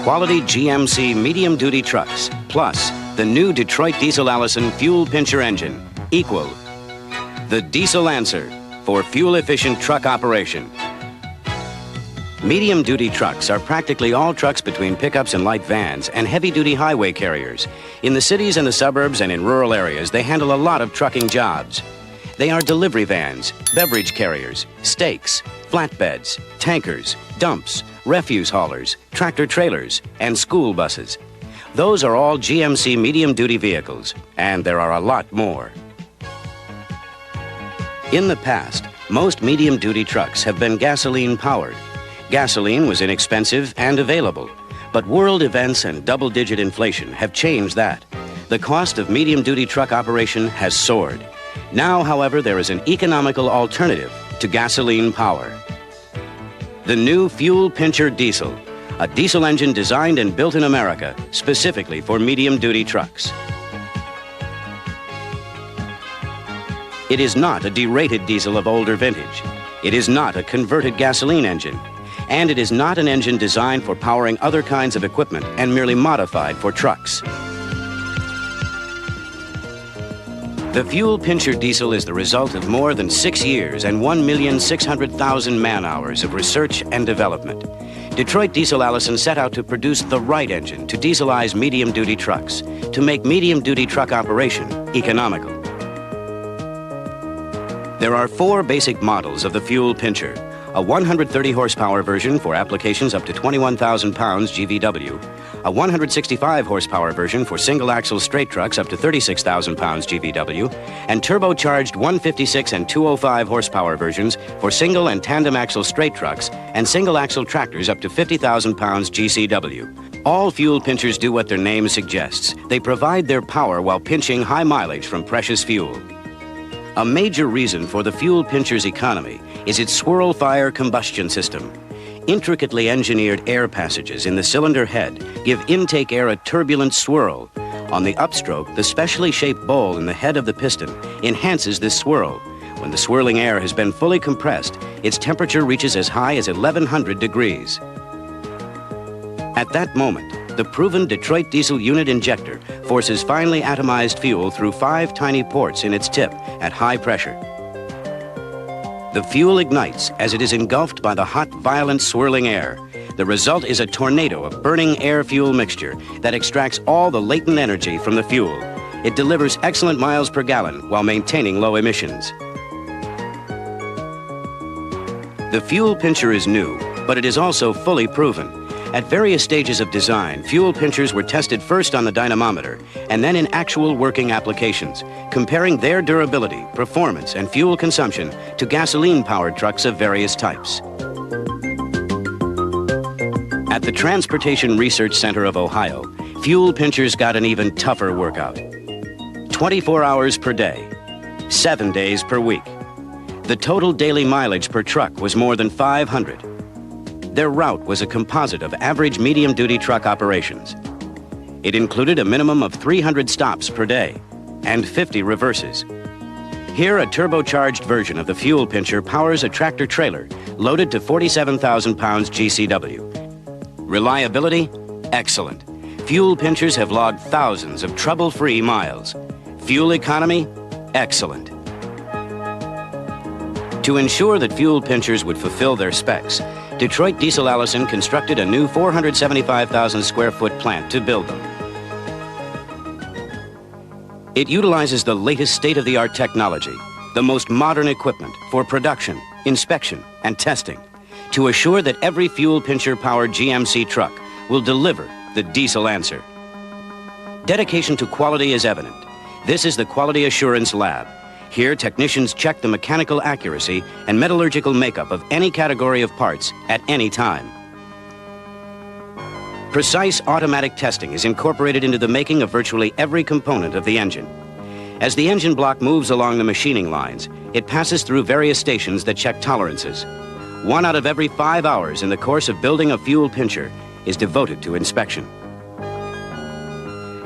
quality GMC medium-duty trucks, plus the new Detroit Diesel Allison fuel pincher engine, equal the Diesel Answer for fuel-efficient truck operation. Medium-duty trucks are practically all trucks between pickups and light vans and heavy-duty highway carriers. In the cities and the suburbs and in rural areas, they handle a lot of trucking jobs. They are delivery vans, beverage carriers, stakes, flatbeds, tankers, dumps, refuse haulers, tractor trailers, and school buses. Those are all GMC medium-duty vehicles, and there are a lot more. In the past, most medium-duty trucks have been gasoline-powered. Gasoline was inexpensive and available, but world events and double-digit inflation have changed that. The cost of medium-duty truck operation has soared. Now, however, there is an economical alternative to gasoline power. The new Fuel Pincher Diesel, a diesel engine designed and built in America specifically for medium-duty trucks. It is not a derated diesel of older vintage. It is not a converted gasoline engine. And it is not an engine designed for powering other kinds of equipment and merely modified for trucks. The Fuel Pincher Diesel is the result of more than 6 years and 1,600,000 man-hours of research and development. Detroit Diesel Allison set out to produce the right engine to dieselize medium-duty trucks, to make medium-duty truck operation economical. There are 4 basic models of the Fuel Pincher. A 130 horsepower version for applications up to 21,000 pounds GVW, a 165 horsepower version for single axle straight trucks up to 36,000 pounds GVW, and turbocharged 156 and 205 horsepower versions for single and tandem axle straight trucks and single axle tractors up to 50,000 pounds GCW. All fuel pinchers do what their name suggests. They provide their power while pinching high mileage from precious fuel. A major reason for the Fuel Pincher's economy is its swirl fire combustion system. Intricately engineered air passages in the cylinder head give intake air a turbulent swirl. On the upstroke, the specially shaped bowl in the head of the piston enhances this swirl. When the swirling air has been fully compressed, its temperature reaches as high as 1,100 degrees. At that moment, the proven Detroit diesel unit injector forces finely atomized fuel through 5 tiny ports in its tip at high pressure. The fuel ignites as it is engulfed by the hot, violent, swirling air. The result is a tornado of burning air-fuel mixture that extracts all the latent energy from the fuel. It delivers excellent miles per gallon while maintaining low emissions. The Fuel Pincher is new, but it is also fully proven. At various stages of design, fuel pinchers were tested first on the dynamometer and then in actual working applications, comparing their durability, performance, and fuel consumption to gasoline-powered trucks of various types. At the Transportation Research Center of Ohio, fuel pinchers got an even tougher workout. 24 hours per day, 7 days per week. The total daily mileage per truck was more than 500. Their route was a composite of average medium-duty truck operations. It included a minimum of 300 stops per day and 50 reverses. Here, a turbocharged version of the Fuel Pincher powers a tractor trailer loaded to 47,000 pounds GCW. Reliability? Excellent. Fuel pinchers have logged thousands of trouble-free miles. Fuel economy? Excellent. To ensure that fuel pinchers would fulfill their specs, Detroit Diesel Allison constructed a new 475,000 square foot plant to build them. It utilizes the latest state-of-the-art technology, the most modern equipment for production, inspection, and testing to assure that every fuel pincher-powered GMC truck will deliver the diesel answer. Dedication to quality is evident. This is the Quality Assurance Lab. Here, technicians check the mechanical accuracy and metallurgical makeup of any category of parts at any time. Precise automatic testing is incorporated into the making of virtually every component of the engine. As the engine block moves along the machining lines, it passes through various stations that check tolerances. 1 out of every 5 hours in the course of building a fuel pincher is devoted to inspection.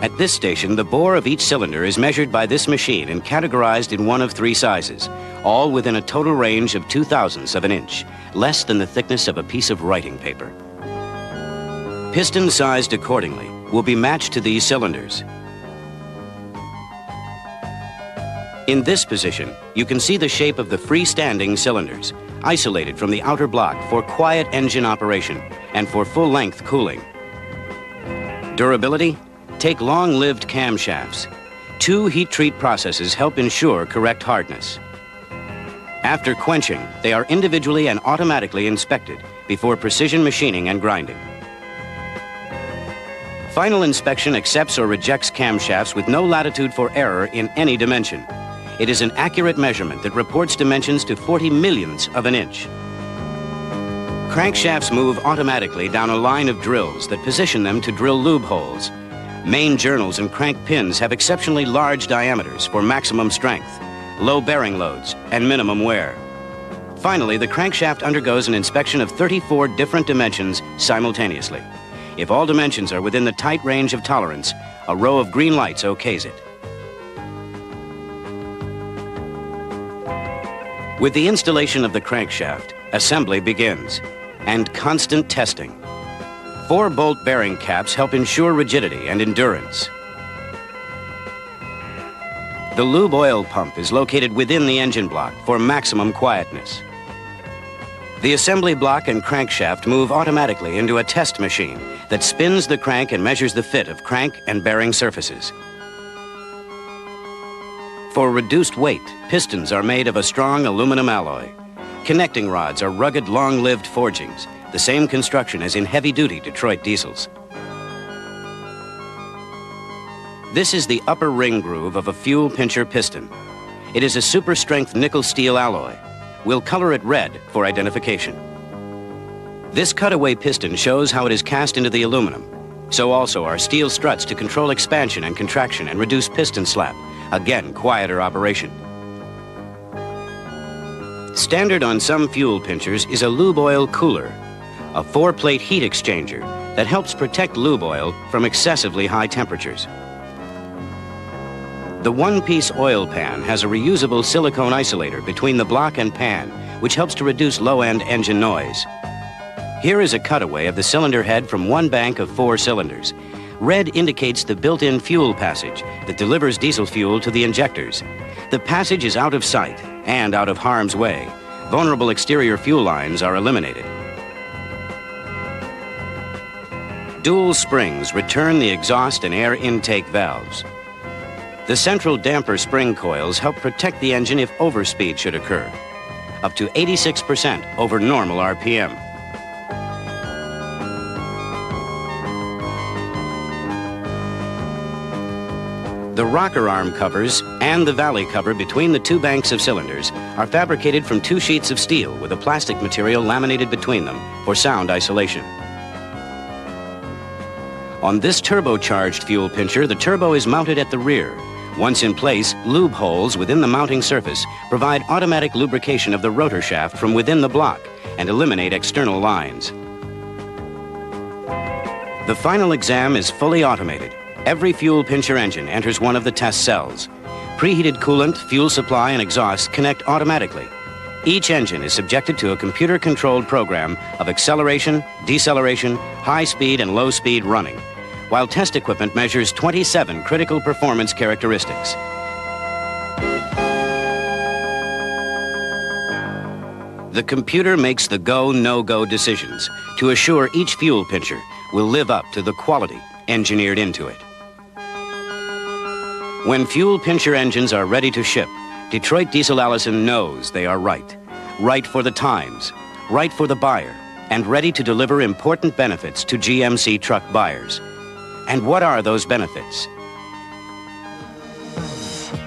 At this station, the bore of each cylinder is measured by this machine and categorized in one of 3 sizes, all within a total range of 0.02 of an inch, less than the thickness of a piece of writing paper. Pistons sized accordingly will be matched to these cylinders. In this position, you can see the shape of the freestanding cylinders, isolated from the outer block for quiet engine operation and for full-length cooling. Durability? Take long-lived camshafts. 2 heat treat processes help ensure correct hardness. After quenching, they are individually and automatically inspected before precision machining and grinding. Final inspection accepts or rejects camshafts with no latitude for error in any dimension. It is an accurate measurement that reports dimensions to 40 millionths of an inch. Crankshafts move automatically down a line of drills that position them to drill lube holes. Main journals and crank pins have exceptionally large diameters for maximum strength, low bearing loads, and minimum wear. Finally, the crankshaft undergoes an inspection of 34 different dimensions simultaneously. If all dimensions are within the tight range of tolerance, a row of green lights okays it. With the installation of the crankshaft, assembly begins, and constant testing. 4 bolt bearing caps help ensure rigidity and endurance. The lube oil pump is located within the engine block for maximum quietness. The assembly block and crankshaft move automatically into a test machine that spins the crank and measures the fit of crank and bearing surfaces. For reduced weight, pistons are made of a strong aluminum alloy. Connecting rods are rugged, long-lived forgings, the same construction as in heavy-duty Detroit diesels. This is the upper ring groove of a fuel pincher piston. It is a super-strength nickel steel alloy. We'll color it red for identification. This cutaway piston shows how it is cast into the aluminum. So also are steel struts to control expansion and contraction and reduce piston slap. Again, quieter operation. Standard on some fuel pinchers is a lube oil cooler, a 4-plate heat exchanger that helps protect lube oil from excessively high temperatures. The one-piece oil pan has a reusable silicone isolator between the block and pan, which helps to reduce low-end engine noise. Here is a cutaway of the cylinder head from one bank of 4 cylinders. Red indicates the built-in fuel passage that delivers diesel fuel to the injectors. The passage is out of sight and out of harm's way. Vulnerable exterior fuel lines are eliminated. Dual springs return the exhaust and air intake valves. The central damper spring coils help protect the engine if overspeed should occur, up to 86% over normal RPM. The rocker arm covers and the valley cover between the 2 banks of cylinders are fabricated from 2 sheets of steel with a plastic material laminated between them for sound isolation. On this turbocharged fuel pincher, the turbo is mounted at the rear. Once in place, lube holes within the mounting surface provide automatic lubrication of the rotor shaft from within the block and eliminate external lines. The final exam is fully automated. Every fuel pincher engine enters one of the test cells. Preheated coolant, fuel supply, and exhaust connect automatically. Each engine is subjected to a computer-controlled program of acceleration, deceleration, high speed, and low speed running, while test equipment measures 27 critical performance characteristics. The computer makes the go, no-go decisions to assure each fuel pincher will live up to the quality engineered into it. When fuel pincher engines are ready to ship, Detroit Diesel Allison knows they are right. Right for the times, right for the buyer, and ready to deliver important benefits to GMC truck buyers. And what are those benefits?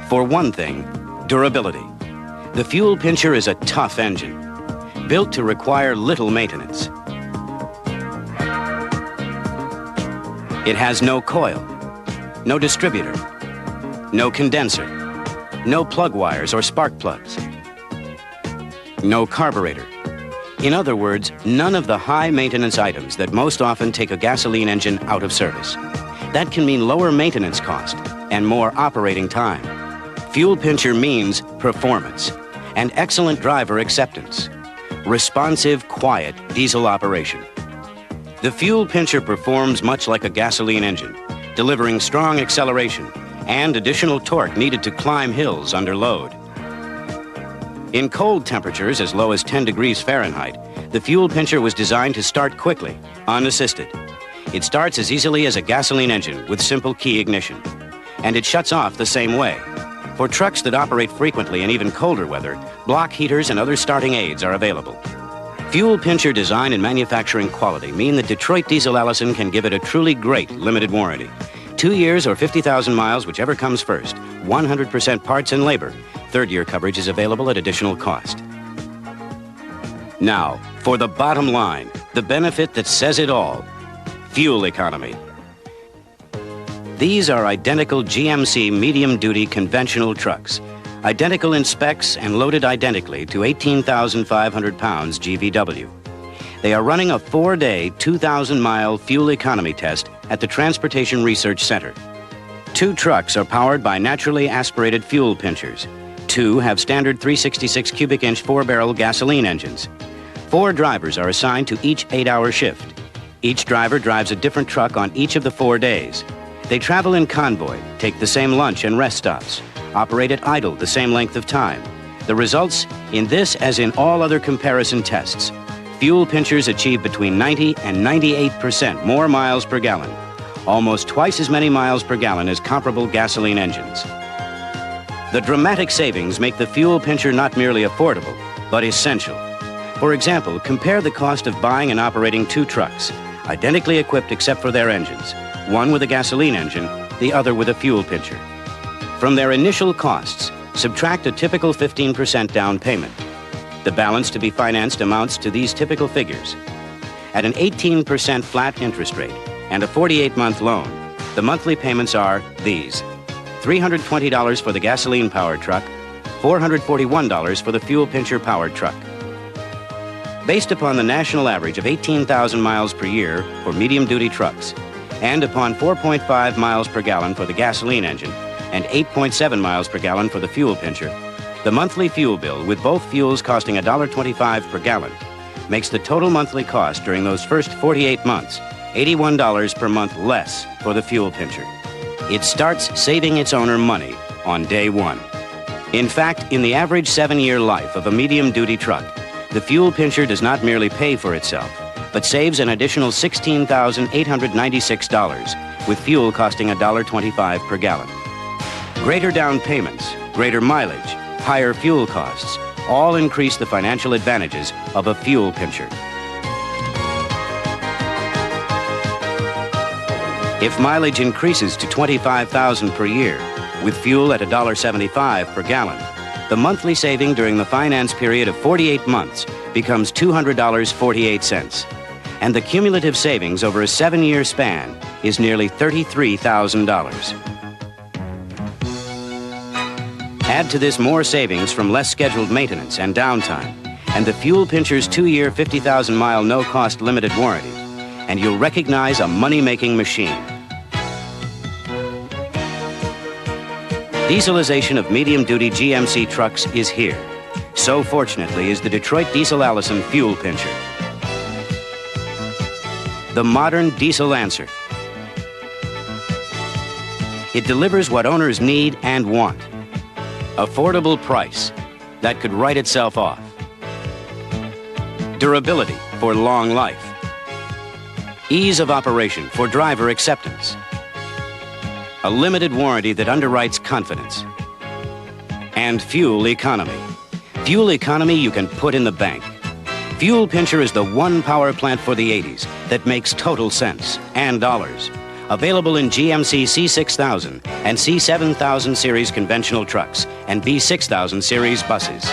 For one thing, durability. The fuel pincher is a tough engine, built to require little maintenance. It has no coil, no distributor, no condenser, no plug wires or spark plugs, no carburetor. In other words, none of the high maintenance items that most often take a gasoline engine out of service. That can mean lower maintenance cost and more operating time. Fuel pincher means performance and excellent driver acceptance. Responsive, quiet diesel operation. The fuel pincher performs much like a gasoline engine, delivering strong acceleration and additional torque needed to climb hills under load. In cold temperatures as low as 10 degrees Fahrenheit, the fuel pincher was designed to start quickly, unassisted. It starts as easily as a gasoline engine with simple key ignition, and it shuts off the same way. For trucks that operate frequently in even colder weather, block heaters and other starting aids are available. Fuel pincher design and manufacturing quality mean that Detroit Diesel Allison can give it a truly great limited warranty. 2 years or 50,000 miles, whichever comes first. 100% parts and labor. Third-year coverage is available at additional cost. Now, for the bottom line, the benefit that says it all: fuel economy. These are identical GMC medium-duty conventional trucks, identical in specs and loaded identically to 18,500 pounds GVW. They are running a 4-day, 2,000-mile fuel economy test at the Transportation Research Center. 2 trucks are powered by naturally aspirated fuel pinchers. 2 have standard 366 cubic inch 4-barrel gasoline engines. 4 drivers are assigned to each 8-hour shift. Each driver drives a different truck on each of the 4 days. They travel in convoy, take the same lunch and rest stops, operate at idle the same length of time. The results, in this as in all other comparison tests: fuel pinchers achieve between 90 and 98% more miles per gallon, almost twice as many miles per gallon as comparable gasoline engines. The dramatic savings make the fuel pincher not merely affordable, but essential. For example, compare the cost of buying and operating 2 trucks, identically equipped except for their engines, one with a gasoline engine, the other with a fuel pincher. From their initial costs, subtract a typical 15% down payment. The balance to be financed amounts to these typical figures. At an 18% flat interest rate and a 48-month loan, the monthly payments are these: $320 for the gasoline-powered truck, $441 for the fuel pincher-powered truck. Based upon the national average of 18,000 miles per year for medium-duty trucks, and upon 4.5 miles per gallon for the gasoline engine and 8.7 miles per gallon for the fuel pincher, the monthly fuel bill, with both fuels costing $1.25 per gallon, makes the total monthly cost during those first 48 months $81 per month less for the fuel pincher. It starts saving its owner money on day 1. In fact, in the average 7-year life of a medium-duty truck, the fuel pincher does not merely pay for itself, but saves an additional $16,896, with fuel costing $1.25 per gallon. Greater down payments, greater mileage, higher fuel costs, all increase the financial advantages of a fuel pincher. If mileage increases to 25,000 per year, with fuel at $1.75 per gallon, the monthly saving during the finance period of 48 months becomes $200.48, and the cumulative savings over a 7-year span is nearly $33,000. Add to this more savings from less scheduled maintenance and downtime, and the fuel pincher's 2-year, 50,000-mile no-cost limited warranty, and you'll recognize a money-making machine. Dieselization of medium-duty GMC trucks is here. So fortunately is the Detroit Diesel Allison fuel pincher. The modern diesel answer. It delivers what owners need and want. Affordable price that could write itself off. Durability for long life. Ease of operation for driver acceptance. A limited warranty that underwrites confidence. And fuel economy. Fuel economy you can put in the bank. Fuel pincher is the one power plant for the 80s that makes total sense and dollars. Available in GMC C6000 and C7000 series conventional trucks and B6000 series buses.